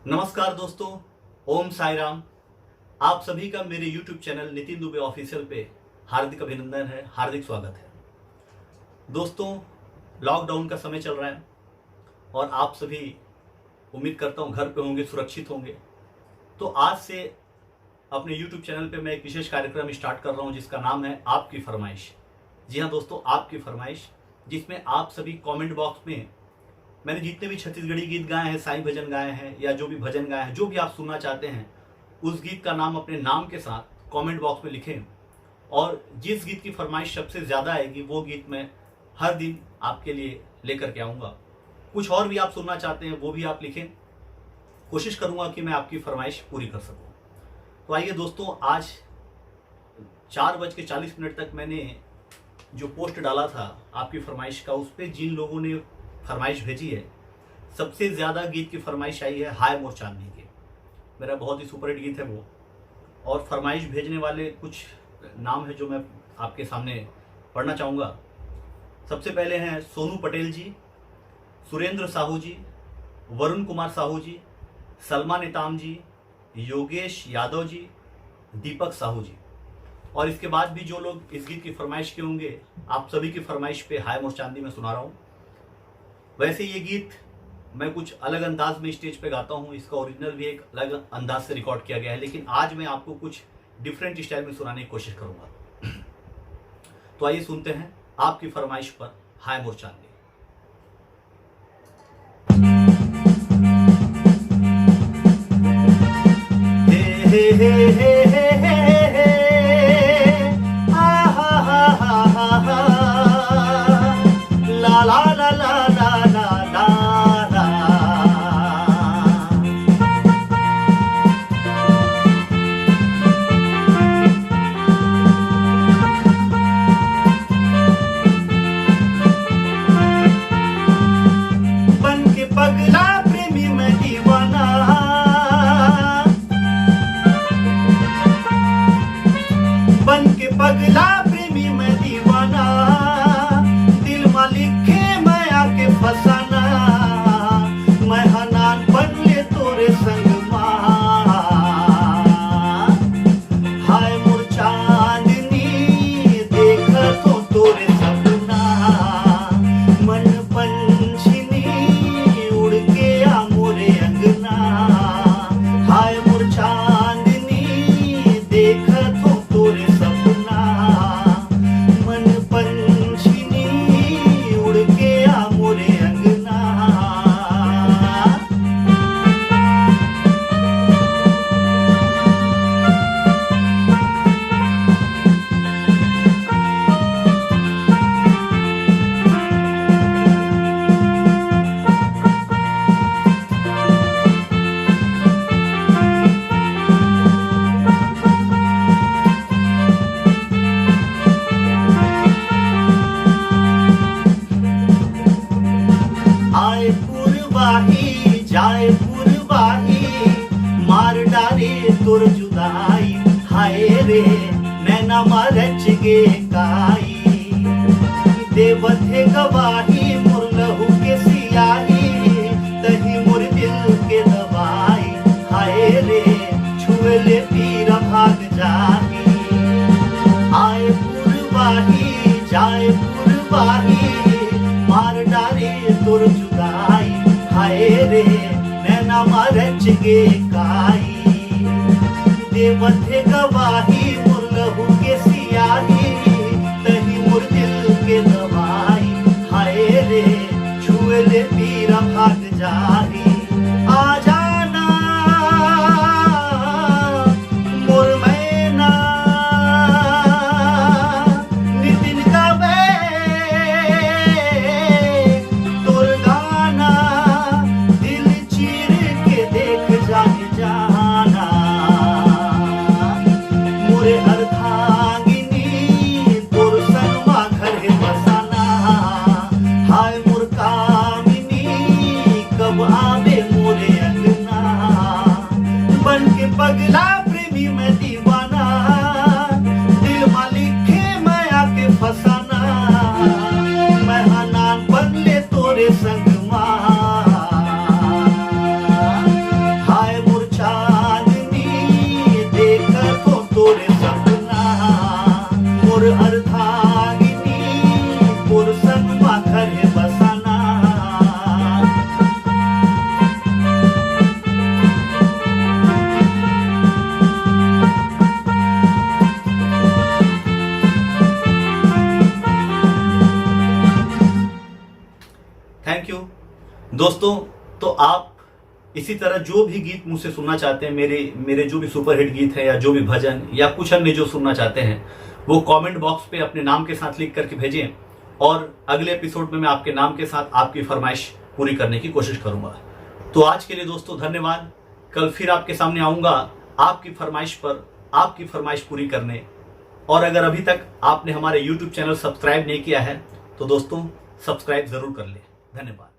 नमस्कार दोस्तों, ओम साई राम। आप सभी का मेरे YouTube channel Nitin Dubey official पे हार्दिक अभिनंदन है, हार्दिक स्वागत है। दोस्तों, लॉकडाउन का समय चल रहा है और आप सभी उम्मीद करता हूँ घर पे होंगे, सुरक्षित होंगे। तो आज से अपने YouTube चैनल पे मैं एक विशेष कार्यक्रम स्टार्ट कर रहा हूँ जिसका नाम है आपकी फरमाइश। जी हाँ दोस्तों, आपकी फरमाइश, जिसमें आप सभी कमेंट बॉक्स में मैंने जितने भी छत्तीसगढ़ी गीत गाए हैं, साईं भजन गाए हैं या जो भी भजन गाए हैं, जो भी आप सुनना चाहते हैं, उस गीत का नाम अपने नाम के साथ कमेंट बॉक्स में लिखें और जिस गीत की फरमाइश सबसे ज़्यादा आएगी वो गीत मैं हर दिन आपके लिए लेकर के आऊँगा। कुछ और भी आप सुनना चाहते हैं वो भी आप लिखें, कोशिश करूँगा कि मैं आपकी फरमाइश पूरी कर सकूँ। तो आइए दोस्तों, आज 4:40 तक मैंने जो पोस्ट डाला था आपकी फरमाइश का, उस पर जिन लोगों ने फरमाइश भेजी है, सबसे ज़्यादा गीत की फरमाइश आई है हाय मोर चांदनी की। मेरा बहुत ही सुपरहिट गीत है वो। और फरमाइश भेजने वाले कुछ नाम है जो मैं आपके सामने पढ़ना चाहूँगा। सबसे पहले हैं सोनू पटेल जी, सुरेंद्र साहू जी, वरुण कुमार साहू जी, सलमा नेताम जी, योगेश यादव जी, दीपक साहू जी। और इसके बाद भी जो लोग इस गीत की फरमाइश के होंगे, आप सभी की फरमाइश पे हाय मोर चांदनी में सुना रहा हूँ। वैसे ये गीत मैं कुछ अलग अंदाज में स्टेज पे गाता हूँ, इसका ओरिजिनल भी एक अलग अंदाज से रिकॉर्ड किया गया है, लेकिन आज मैं आपको कुछ डिफरेंट स्टाइल में सुनाने की कोशिश करूँगा। तो आइए सुनते हैं आपकी फरमाइश पर हाय मोर चांदनी। हे हे हे हे हे हा हा हा हा हा ला ला ला ला ला ला ला। बन के पगला प्रेमी मैं दीवाना, बन के पगला प्रेमी मैं दीवाना, दिल में लिखे मैं आके फसाना, मैं हनान बन ले तोरे संग माँ। हाय मोर चांदनी देख तो तोरे सपना, मन पंछनी उड़ के आ मोरे अंगना। हाय मोर चांदनी देख तो तोरे सपना, मन पंछनी उड़ के आ मोरे अंगना। आए पुरवाही जाए पुरवाही, मार डारे तोर जुदाई। हाय रे नैना मारच गे काई, देवत है गवाही मोर लहू के सियाही, तही मोर दिल के दवाई। हाय रे छुए ले पीरा भाग जाही। आए पुरवाही जाए पुरवाही, मार डारे तोर जुदाई। हाय रे नैना मारच गे काई, देवत है गवाही मोर लहू के सियाही, तही मोर दिल के दवाई। हाय रे छुए ले पीरा भाग जाही। आ जाना मोर मैना, नितिन गावे तोर गाना, दिल चीर के देख जाने जाना। मोरे अर्धांगिनी तोर सनमा घर है बसाना। हाय मोर कामिनी कब आ तो आप इसी तरह जो भी गीत मुझसे सुनना चाहते हैं, मेरे जो भी सुपरहिट गीत है या जो भी भजन या कुछ अन्य जो सुनना चाहते हैं, वो कमेंट बॉक्स पे अपने नाम के साथ लिख करके भेजें और अगले एपिसोड में मैं आपके नाम के साथ आपकी फरमाइश पूरी करने की कोशिश करूंगा। तो आज के लिए दोस्तों धन्यवाद। कल फिर आपके सामने आऊंगा आपकी फरमाइश पर आपकी फरमाइश पूरी करने। और अगर अभी तक आपने हमारे YouTube चैनल सब्सक्राइब नहीं किया है तो दोस्तों सब्सक्राइब जरूर कर लें। धन्यवाद।